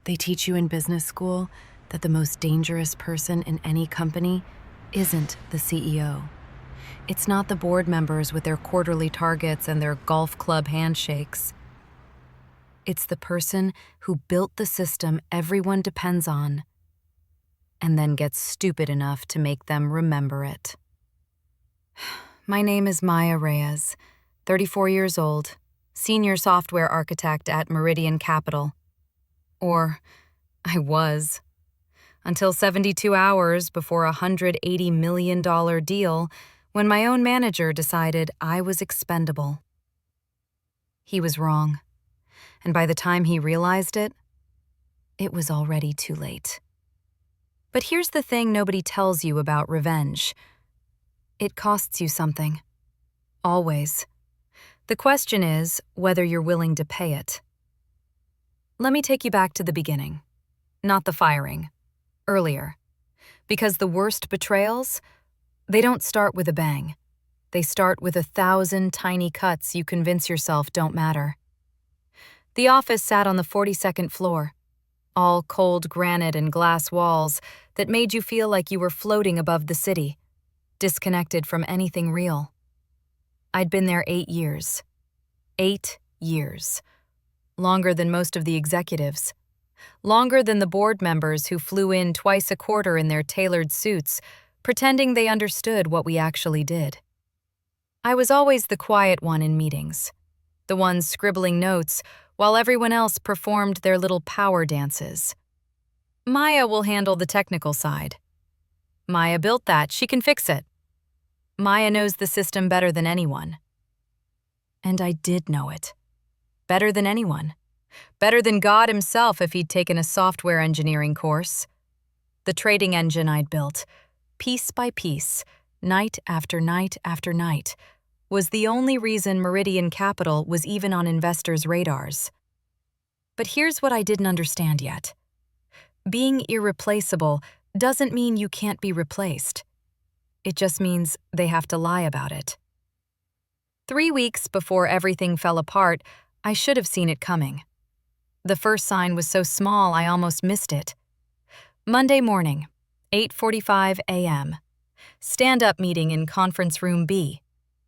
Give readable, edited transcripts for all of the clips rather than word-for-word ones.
They teach you in business school that the most dangerous person in any company isn't the CEO. It's not the board members with their quarterly targets and their golf club handshakes. It's the person who built the system everyone depends on and then gets stupid enough to make them remember it. My name is Maya Reyes, 34 years old, senior software architect at Meridian Capital. Or, I was. Until 72 hours before a $180 million deal when my own manager decided I was expendable. He was wrong, and by the time he realized it, it was already too late. But here's the thing nobody tells you about revenge. It costs you something. Always. The question is whether you're willing to pay it. Let me take you back to the beginning. Not the firing. Earlier. Because the worst betrayals, they don't start with a bang. They start with 1,000 tiny cuts you convince yourself don't matter. The office sat on the 42nd floor, all cold granite and glass walls that made you feel like you were floating above the city, disconnected from anything real. I'd been there 8 years. 8 years. Longer than most of the executives. Longer than the board members who flew in twice a quarter in their tailored suits, pretending they understood what we actually did. I was always the quiet one in meetings, the one scribbling notes while everyone else performed their little power dances. Maya will handle the technical side. Maya built that, she can fix it. Maya knows the system better than anyone. And I did know it. Better than anyone. Better than God himself if he'd taken a software engineering course. The trading engine I'd built, piece by piece, night after night after night, was the only reason Meridian Capital was even on investors' radars. But here's what I didn't understand yet. Being irreplaceable doesn't mean you can't be replaced. It just means they have to lie about it. 3 weeks before everything fell apart, I should have seen it coming. The first sign was so small I almost missed it. Monday morning, 8:45 a.m. Stand-up meeting in Conference Room B,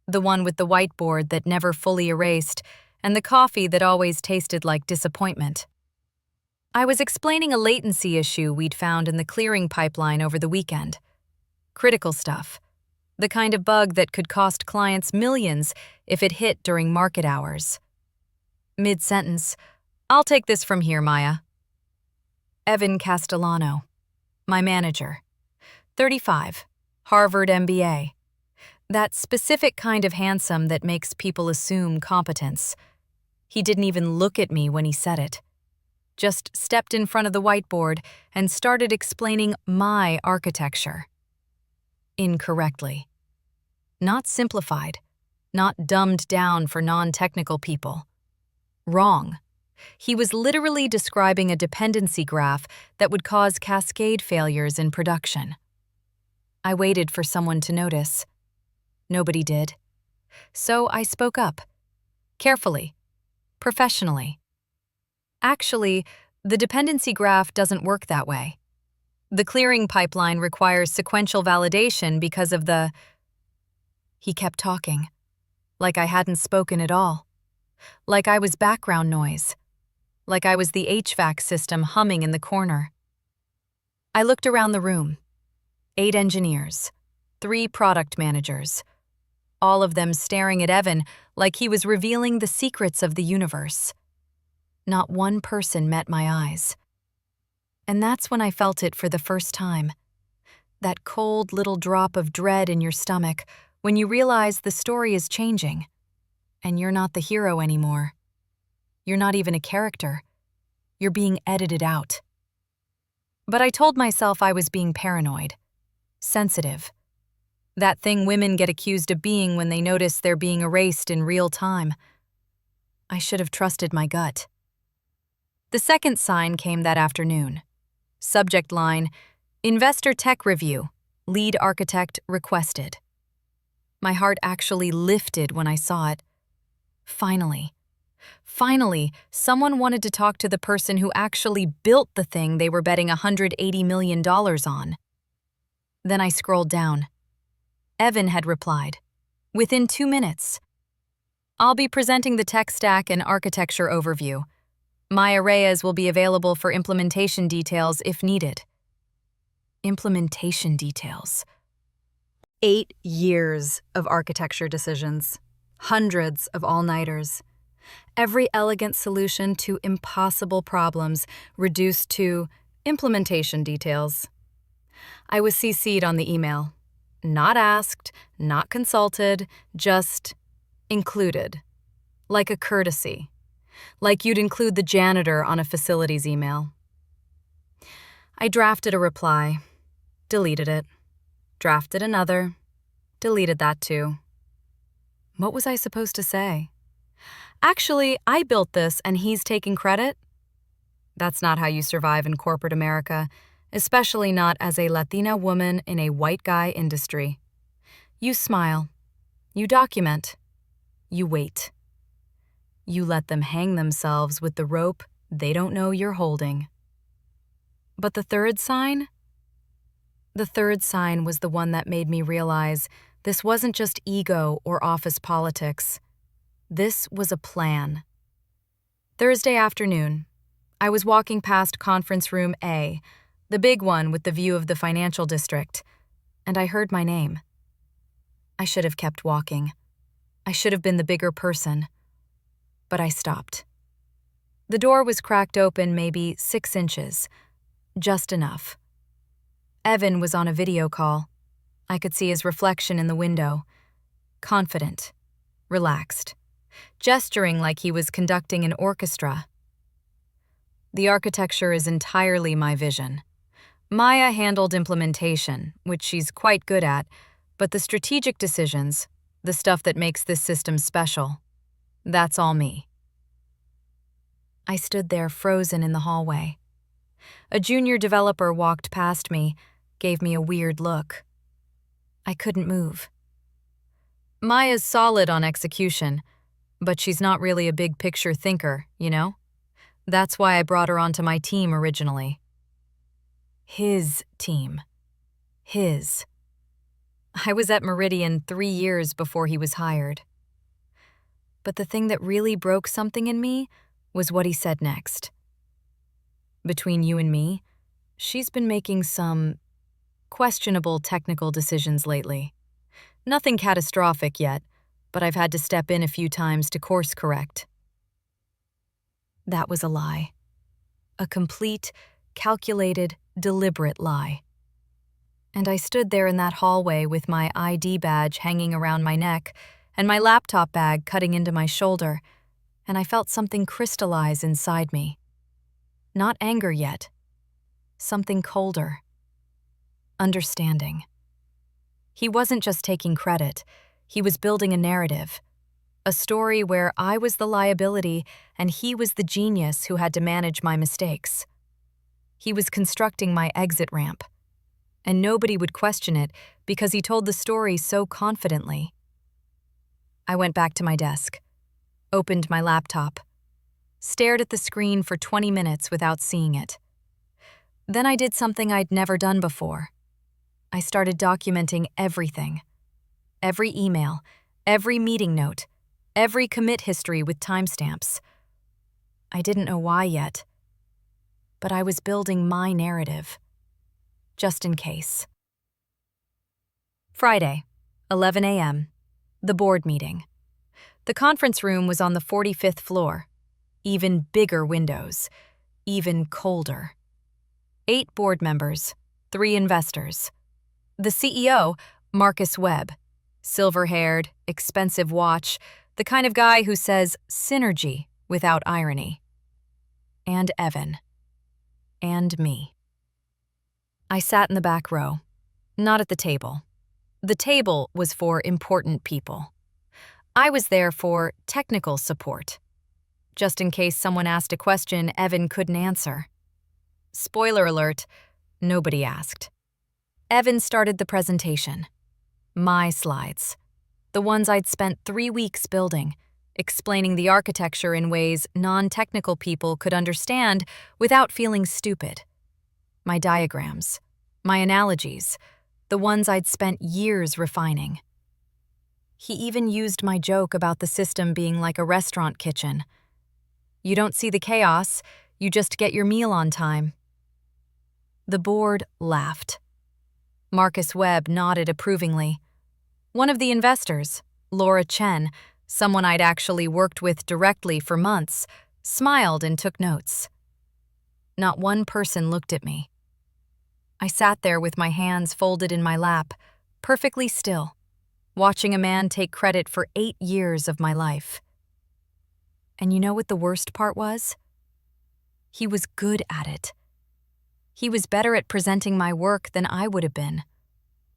the one with the whiteboard that never fully erased and the coffee that always tasted like disappointment. I was explaining a latency issue we'd found in the clearing pipeline over the weekend. Critical stuff. The kind of bug that could cost clients millions if it hit during market hours. Mid-sentence, "I'll take this from here, Maya." Evan Castellano, my manager. 35, Harvard MBA. That specific kind of handsome that makes people assume competence. He didn't even look at me when he said it. Just stepped in front of the whiteboard and started explaining my architecture. Incorrectly. Not simplified. Not dumbed down for non-technical people. Wrong. He was literally describing a dependency graph that would cause cascade failures in production. I waited for someone to notice. Nobody did. So I spoke up. Carefully. Professionally. Actually, the dependency graph doesn't work that way. The clearing pipeline requires sequential validation because of the... He kept talking, like I hadn't spoken at all. Like I was background noise. Like I was the HVAC system humming in the corner. I looked around the room. 8 engineers, 3 product managers, all of them staring at Evan like he was revealing the secrets of the universe. Not one person met my eyes. And that's when I felt it for the first time. That cold little drop of dread in your stomach when you realize the story is changing. And you're not the hero anymore. You're not even a character. You're being edited out. But I told myself I was being paranoid. Sensitive. That thing women get accused of being when they notice they're being erased in real time. I should have trusted my gut. The second sign came that afternoon. Subject line, Investor Tech Review, Lead Architect Requested. My heart actually lifted when I saw it. Finally. Finally, someone wanted to talk to the person who actually built the thing they were betting $180 million on. Then I scrolled down. Evan had replied. Within 2 minutes. I'll be presenting the tech stack and architecture overview. My arrays will be available for implementation details if needed. Implementation details. 8 years of architecture decisions. Hundreds of all-nighters. Every elegant solution to impossible problems reduced to implementation details. I was CC'd on the email. Not asked, not consulted, just included. Like a courtesy. Like you'd include the janitor on a facilities email. I drafted a reply, deleted it. Drafted another, deleted that too. What was I supposed to say? Actually, I built this and he's taking credit? That's not how you survive in corporate America, especially not as a Latina woman in a white guy industry. You smile. You document. You wait. You let them hang themselves with the rope they don't know you're holding. But the third sign? The third sign was the one that made me realize this wasn't just ego or office politics. This was a plan. Thursday afternoon, I was walking past conference room A, the big one with the view of the financial district, and I heard my name. I should have kept walking. I should have been the bigger person. But I stopped. The door was cracked open maybe 6 inches, just enough. Evan was on a video call. I could see his reflection in the window. Confident, relaxed, gesturing like he was conducting an orchestra. The architecture is entirely my vision. Maya handled implementation, which she's quite good at, but the strategic decisions, the stuff that makes this system special, that's all me. I stood there frozen in the hallway. A junior developer walked past me, gave me a weird look. I couldn't move. Maya's solid on execution, but she's not really a big picture thinker, you know? That's why I brought her onto my team originally. His team. His. I was at Meridian 3 years before he was hired. But the thing that really broke something in me was what he said next. Between you and me, she's been making some questionable technical decisions lately. Nothing catastrophic yet, but I've had to step in a few times to course correct. That was a lie. A complete, calculated, deliberate lie. And I stood there in that hallway with my ID badge hanging around my neck and my laptop bag cutting into my shoulder, and I felt something crystallize inside me. Not anger yet. Something colder. Understanding. He wasn't just taking credit. He was building a narrative. A story where I was the liability and he was the genius who had to manage my mistakes. He was constructing my exit ramp. And nobody would question it because he told the story so confidently. I went back to my desk, opened my laptop, stared at the screen for 20 minutes without seeing it. Then I did something I'd never done before. I started documenting everything. Every email, every meeting note, every commit history with timestamps. I didn't know why yet, but I was building my narrative. Just in case. Friday, 11 a.m., the board meeting. The conference room was on the 45th floor. Even bigger windows. Even colder. 8 board members, 3 investors. The CEO, Marcus Webb. Silver-haired, expensive watch, the kind of guy who says synergy without irony. And Evan. And me. I sat in the back row, not at the table. The table was for important people. I was there for technical support, just in case someone asked a question Evan couldn't answer. Spoiler alert, nobody asked. Evan started the presentation. My slides. The ones I'd spent 3 weeks building, explaining the architecture in ways non-technical people could understand without feeling stupid. My diagrams, my analogies, the ones I'd spent years refining. He even used my joke about the system being like a restaurant kitchen. You don't see the chaos, you just get your meal on time. The board laughed. Marcus Webb nodded approvingly. One of the investors, Laura Chen, someone I'd actually worked with directly for months, smiled and took notes. Not one person looked at me. I sat there with my hands folded in my lap, perfectly still, watching a man take credit for 8 years of my life. And you know what the worst part was? He was good at it. He was better at presenting my work than I would have been.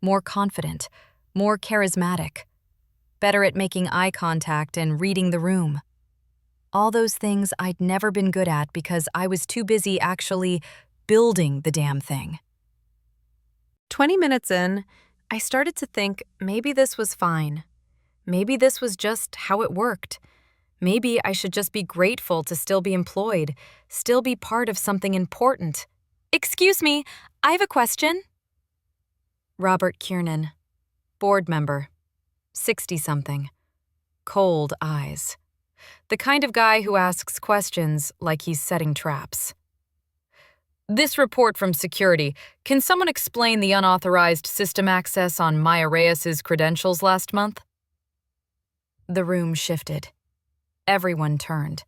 More confident, more charismatic, better at making eye contact and reading the room. All those things I'd never been good at because I was too busy actually building the damn thing. 20 minutes in, I started to think maybe this was fine. Maybe this was just how it worked. Maybe I should just be grateful to still be employed, still be part of something important. Excuse me, I have a question. Robert Kiernan, board member, 60-something, cold eyes. The kind of guy who asks questions like he's setting traps. This report from security, can someone explain the unauthorized system access on Maya Reyes's credentials last month? The room shifted. Everyone turned.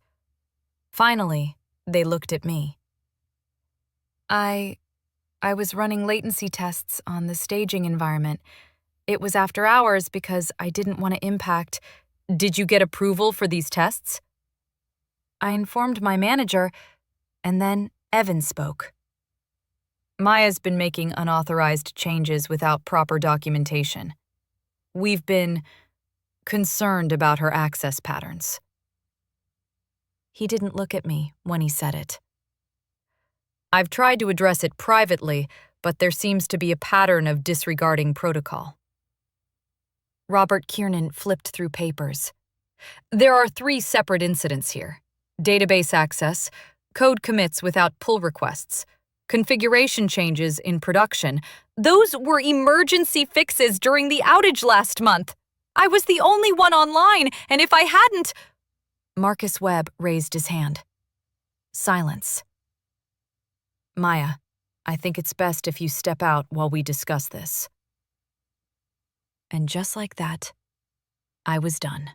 Finally, they looked at me. I was running latency tests on the staging environment. It was after hours because I didn't want to impact. Did you get approval for these tests? I informed my manager, and then Evan spoke. Maya's been making unauthorized changes without proper documentation. We've been concerned about her access patterns. He didn't look at me when he said it. I've tried to address it privately, but there seems to be a pattern of disregarding protocol. Robert Kiernan flipped through papers. There are 3 separate incidents here. Database access, code commits without pull requests, configuration changes in production. Those were emergency fixes during the outage last month. I was the only one online, and if I hadn't... Marcus Webb raised his hand. Silence. Maya, I think it's best if you step out while we discuss this. And just like that, I was done.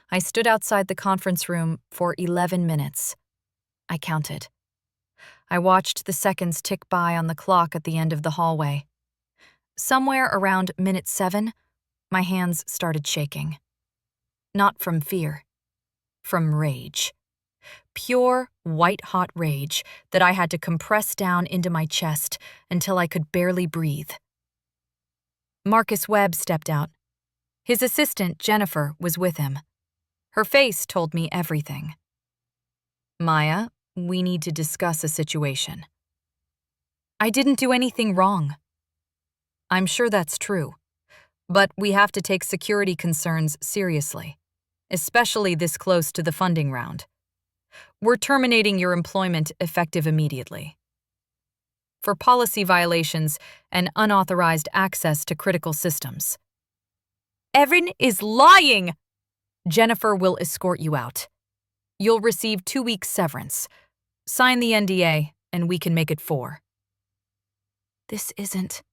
I stood outside the conference room for 11 minutes. I counted. I watched the seconds tick by on the clock at the end of the hallway. Somewhere around minute 7, my hands started shaking. Not from fear, from rage. Pure, white-hot rage that I had to compress down into my chest until I could barely breathe. Marcus Webb stepped out. His assistant, Jennifer, was with him. Her face told me everything. Maya, we need to discuss a situation. I didn't do anything wrong. I'm sure that's true, but we have to take security concerns seriously, especially this close to the funding round. We're terminating your employment effective immediately. For policy violations and unauthorized access to critical systems. Evan is lying! Jennifer will escort you out. You'll receive 2 weeks severance. Sign the NDA, and we can make it 4. This isn't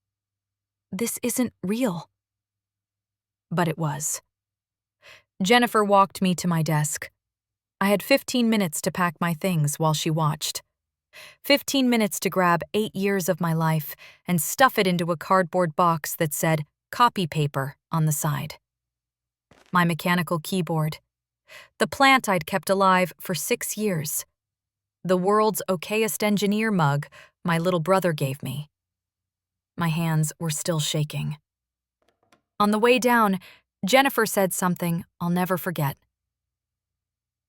real. But it was. Jennifer walked me to my desk. I had 15 minutes to pack my things while she watched. 15 minutes to grab 8 years of my life and stuff it into a cardboard box that said copy paper on the side. My mechanical keyboard. The plant I'd kept alive for 6 years. The world's okayest engineer mug my little brother gave me. My hands were still shaking. On the way down, Jennifer said something I'll never forget.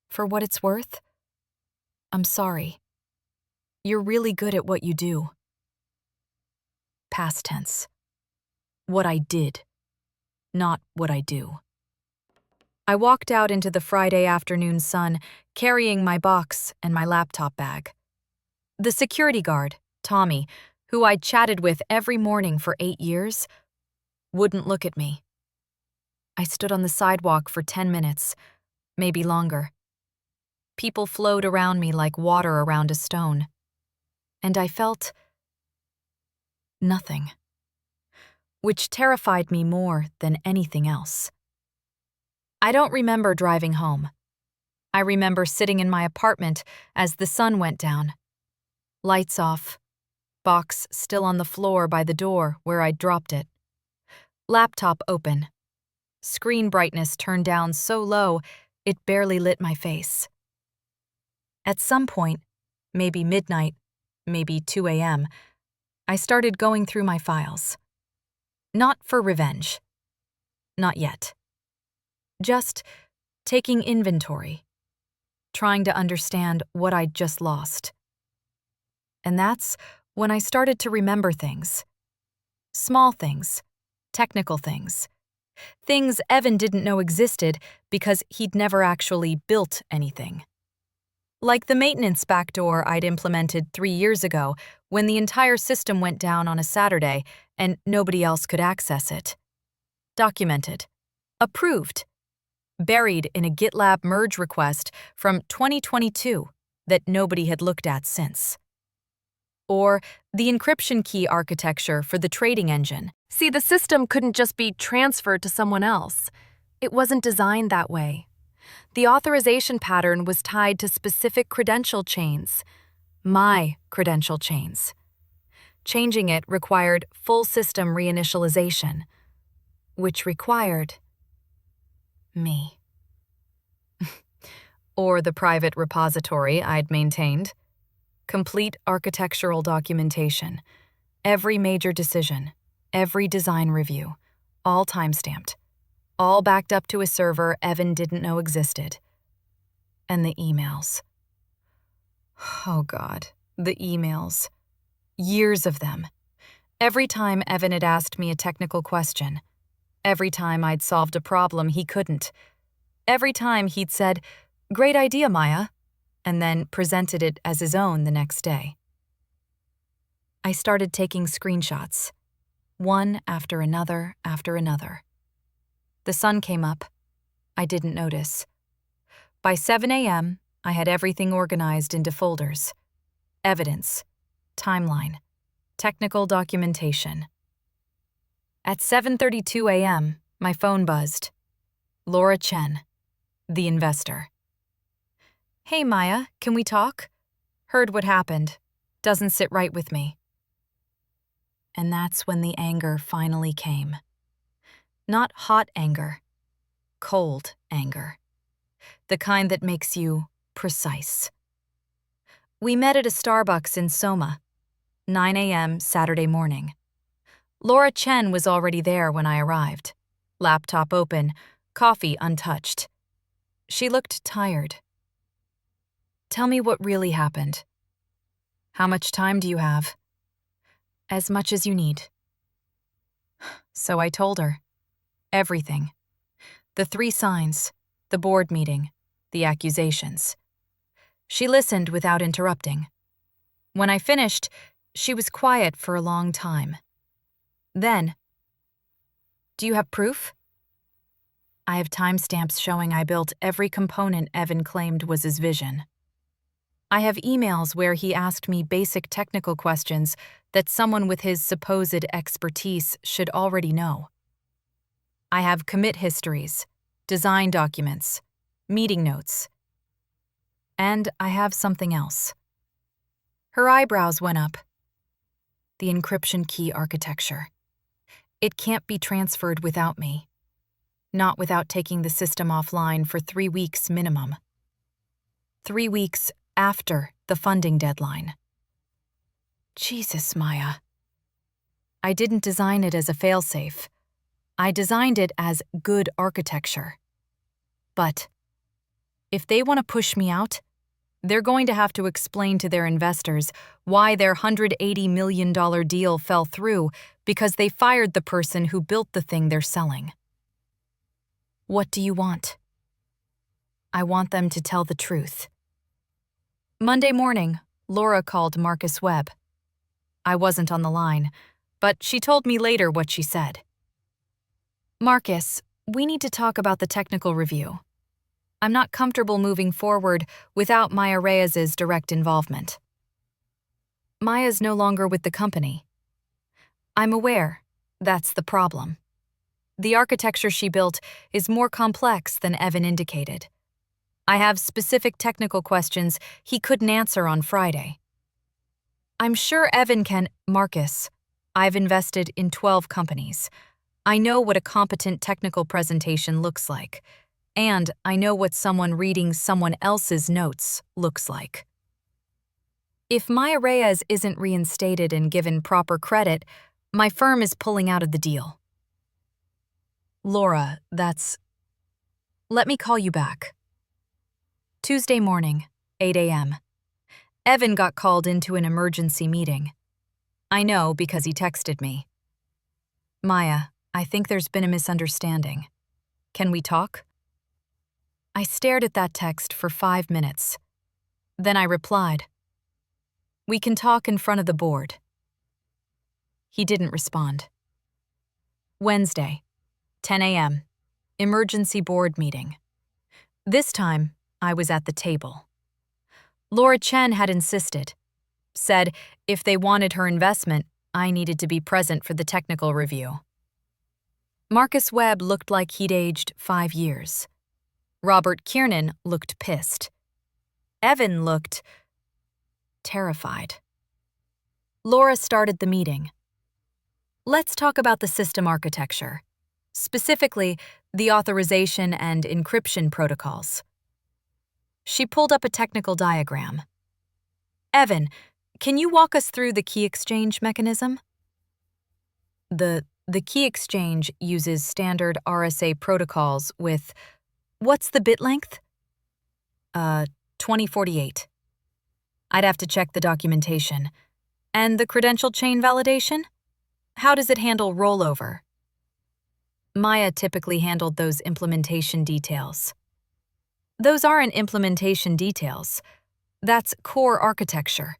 For what it's worth, I'm sorry. You're really good at what you do. Past tense. What I did, not what I do. I walked out into the Friday afternoon sun, carrying my box and my laptop bag. The security guard, Tommy, who I'd chatted with every morning for 8 years, wouldn't look at me. I stood on the sidewalk for 10 minutes, maybe longer. People flowed around me like water around a stone. And I felt nothing, which terrified me more than anything else. I don't remember driving home. I remember sitting in my apartment as the sun went down. Lights off, box still on the floor by the door where I'd dropped it. Laptop open. Screen brightness turned down so low it barely lit my face. At some point, maybe midnight, maybe 2 a.m., I started going through my files. Not for revenge. Not yet. Just taking inventory, trying to understand what I'd just lost. And that's when I started to remember things. Small things, technical things. Things Evan didn't know existed because he'd never actually built anything. Like the maintenance backdoor I'd implemented 3 years ago when the entire system went down on a Saturday and nobody else could access it. Documented. Approved. Buried in a GitLab merge request from 2022 that nobody had looked at since. Or the encryption key architecture for the trading engine. See, the system couldn't just be transferred to someone else. It wasn't designed that way. The authorization pattern was tied to specific credential chains. My credential chains. Changing it required full system reinitialization, which required me. Or the private repository I'd maintained. Complete architectural documentation. Every major decision, every design review, all timestamped. All backed up to a server Evan didn't know existed. And the emails. Oh God, the emails. Years of them. Every time Evan had asked me a technical question. Every time I'd solved a problem he couldn't. Every time he'd said, "Great idea, Maya," and then presented it as his own the next day. I started taking screenshots, one after another after another. The sun came up. I didn't notice. By 7 a.m., I had everything organized into folders. Evidence, timeline, technical documentation. At 7:32 a.m., my phone buzzed. Laura Chen, the investor. "Hey, Maya, can we talk? Heard what happened. Doesn't sit right with me." And that's when the anger finally came. Not hot anger, cold anger. The kind that makes you precise. We met at a Starbucks in Soma, 9 a.m. Saturday morning. Laura Chen was already there when I arrived. Laptop open, coffee untouched. She looked tired. "Tell me what really happened. How much time do you have?" "As much as you need." So I told her. Everything. The 3 signs, the board meeting, the accusations. She listened without interrupting. When I finished, she was quiet for a long time. Then, "Do you have proof?" "I have timestamps showing I built every component Evan claimed was his vision. I have emails where he asked me basic technical questions that someone with his supposed expertise should already know. I have commit histories, design documents, meeting notes. And I have something else." Her eyebrows went up. "The encryption key architecture. It can't be transferred without me. Not without taking the system offline for 3 weeks minimum. 3 weeks after the funding deadline." Jesus, Maya. I didn't design it as a failsafe. I designed it as good architecture. But if they want to push me out, they're going to have to explain to their investors why their $180 million deal fell through because they fired the person who built the thing they're selling. What do you want? I want them to tell the truth. Monday morning, Laura called Marcus Webb. I wasn't on the line, but she told me later what she said. Marcus, we need to talk about the technical review. I'm not comfortable moving forward without Maya Reyes's direct involvement. Maya's no longer with the company. I'm aware that's the problem. The architecture she built is more complex than Evan indicated. I have specific technical questions he couldn't answer on Friday. I'm sure Evan can. Marcus, I've invested in 12 companies. I know what a competent technical presentation looks like, and I know what someone reading someone else's notes looks like. If Maya Reyes isn't reinstated and given proper credit, my firm is pulling out of the deal. Laura, Let me call you back. Tuesday morning, 8 a.m. Evan got called into an emergency meeting. I know because he texted me. Maya, I think there's been a misunderstanding. Can we talk? I stared at that text for 5 minutes. Then I replied, We can talk in front of the board. He didn't respond. Wednesday, 10 a.m., emergency board meeting. This time, I was at the table. Laura Chen had insisted, said if they wanted her investment, I needed to be present for the technical review. Marcus Webb looked like he'd aged 5 years. Robert Kiernan looked pissed. Evan looked terrified. Laura started the meeting. Let's talk about the system architecture, specifically the authorization and encryption protocols. She pulled up a technical diagram. Evan, can you walk us through the key exchange mechanism? The key exchange uses standard RSA protocols with, what's the bit length? 2048. I'd have to check the documentation. And the credential chain validation? How does it handle rollover? Maya typically handled those implementation details. Those aren't implementation details. That's core architecture.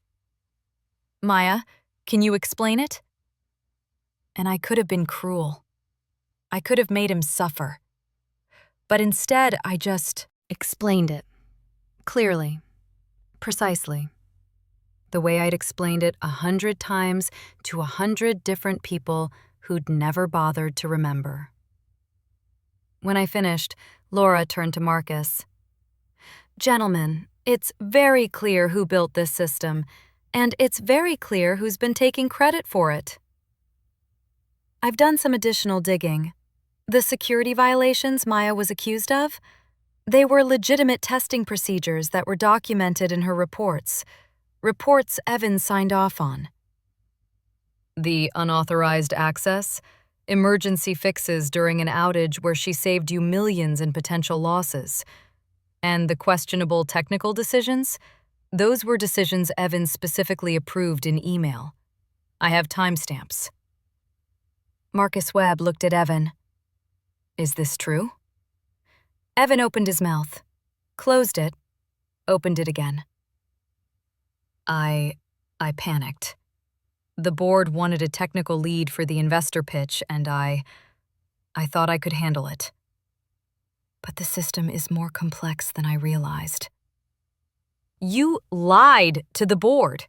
Maya, can you explain it? And I could have been cruel. I could have made him suffer. But instead, I just explained it. Clearly. Precisely. The way I'd explained it 100 times to 100 different people who'd never bothered to remember. When I finished, Laura turned to Marcus. Gentlemen, it's very clear who built this system, and it's very clear who's been taking credit for it. I've done some additional digging. The security violations Maya was accused of? They were legitimate testing procedures that were documented in her reports. Reports Evan signed off on. The unauthorized access? Emergency fixes during an outage where she saved you millions in potential losses. And the questionable technical decisions? Those were decisions Evan specifically approved in email. I have timestamps. Marcus Webb looked at Evan. Is this true? Evan opened his mouth, closed it, opened it again. I panicked. The board wanted a technical lead for the investor pitch, and I thought I could handle it. But the system is more complex than I realized. You lied to the board.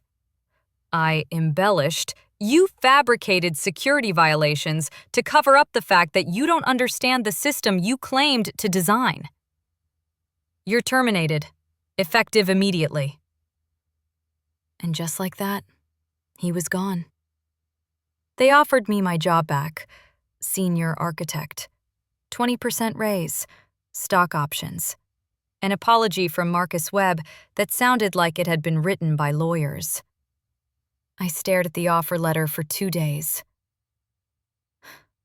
I embellished. You fabricated security violations to cover up the fact that you don't understand the system you claimed to design. You're terminated, effective immediately. And just like that, he was gone. They offered me my job back, senior architect, 20% raise, stock options, an apology from Marcus Webb that sounded like it had been written by lawyers. I stared at the offer letter for 2 days.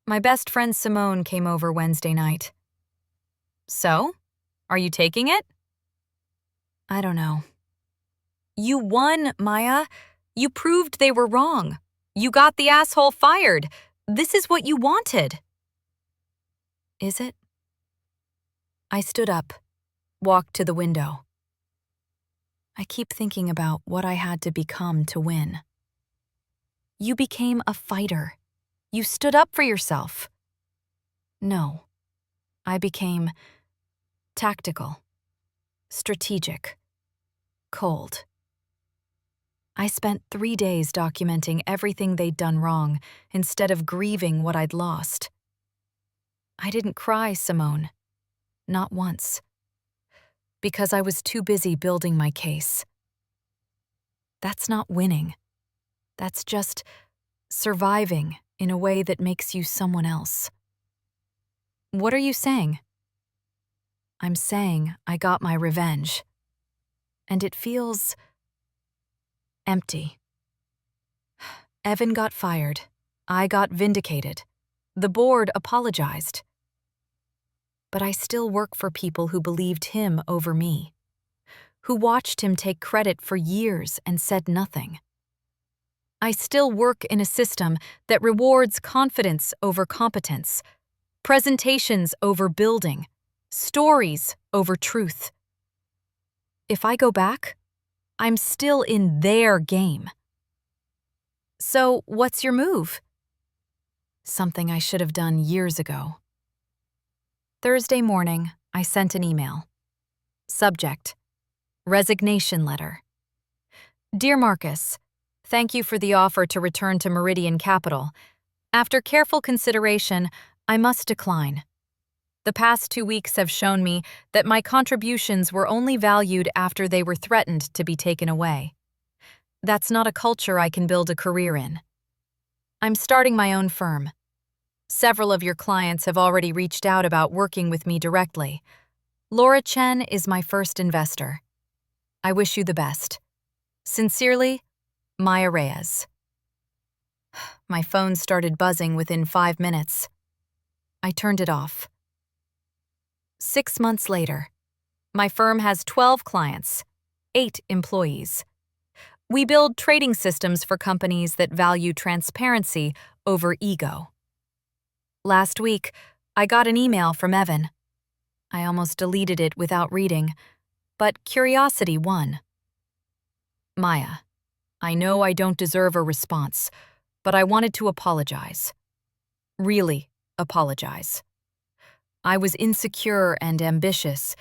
My best friend Simone came over Wednesday night. So, are you taking it? I don't know. You won, Maya. You proved they were wrong. You got the asshole fired. This is what you wanted. Is it? I stood up. walked to the window. I keep thinking about what I had to become to win. You became a fighter. You stood up for yourself. No, I became tactical, strategic, cold. I spent 3 days documenting everything they'd done wrong instead of grieving what I'd lost. I didn't cry, Simone. Not once. Because I was too busy building my case. That's not winning. That's just surviving in a way that makes you someone else. What are you saying? I'm saying I got my revenge. And it feels empty. Evan got fired. I got vindicated. The board apologized. But I still work for people who believed him over me, who watched him take credit for years and said nothing. I still work in a system that rewards confidence over competence, presentations over building, stories over truth. If I go back, I'm still in their game. So, what's your move? Something I should have done years ago. Thursday morning, I sent an email. Subject: Resignation letter. Dear Marcus, thank you for the offer to return to Meridian Capital. After careful consideration, I must decline. The past 2 weeks have shown me that my contributions were only valued after they were threatened to be taken away. That's not a culture I can build a career in. I'm starting my own firm. Several of your clients have already reached out about working with me directly. Laura Chen is my first investor. I wish you the best. Sincerely, Maya Reyes. My phone started buzzing within 5 minutes. I turned it off. 6 months later, my firm has 12 clients, 8 employees. We build trading systems for companies that value transparency over ego. Last week, I got an email from Evan. I almost deleted it without reading, but curiosity won. Maya, I know I don't deserve a response, but I wanted to apologize. Really apologize. I was insecure and ambitious,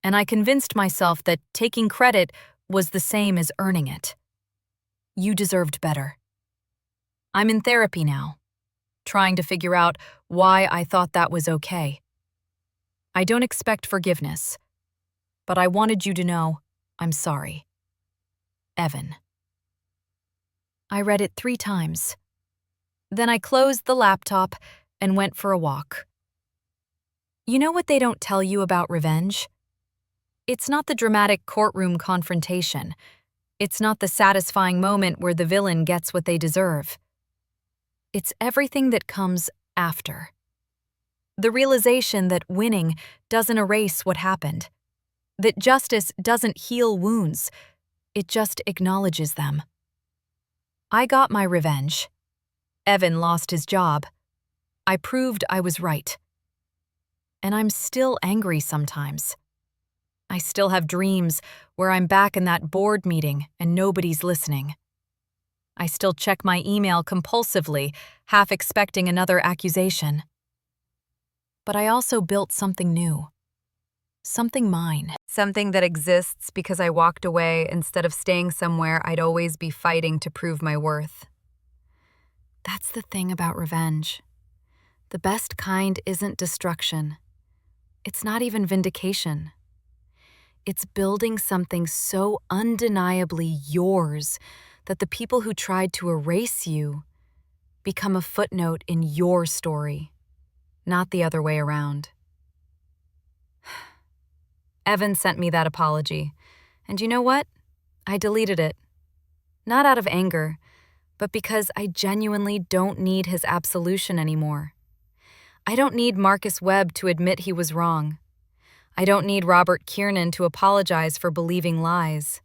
and I convinced myself that taking credit was the same as earning it. You deserved better. I'm in therapy now, trying to figure out why I thought that was okay. I don't expect forgiveness, but I wanted you to know I'm sorry. Evan. I read it 3 times. Then I closed the laptop and went for a walk. You know what they don't tell you about revenge? It's not the dramatic courtroom confrontation. It's not the satisfying moment where the villain gets what they deserve. It's everything that comes after. The realization that winning doesn't erase what happened, that justice doesn't heal wounds, it just acknowledges them. I got my revenge. Evan lost his job. I proved I was right. And I'm still angry sometimes. I still have dreams where I'm back in that board meeting and nobody's listening. I still check my email compulsively, half expecting another accusation. But I also built something new. Something mine. Something that exists because I walked away instead of staying somewhere I'd always be fighting to prove my worth. That's the thing about revenge. The best kind isn't destruction. It's not even vindication. It's building something so undeniably yours that the people who tried to erase you become a footnote in your story, not the other way around. Evan sent me that apology, and you know what? I deleted it. Not out of anger, but because I genuinely don't need his absolution anymore. I don't need Marcus Webb to admit he was wrong. I don't need Robert Kiernan to apologize for believing lies.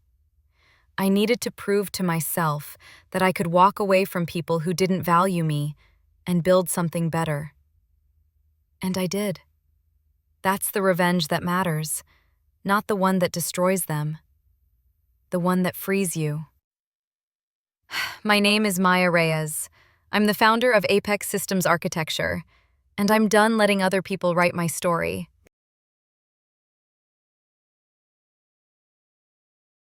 I needed to prove to myself that I could walk away from people who didn't value me and build something better. And I did. That's the revenge that matters, not the one that destroys them, the one that frees you. My name is Maya Reyes. I'm the founder of Apex Systems Architecture, and I'm done letting other people write my story.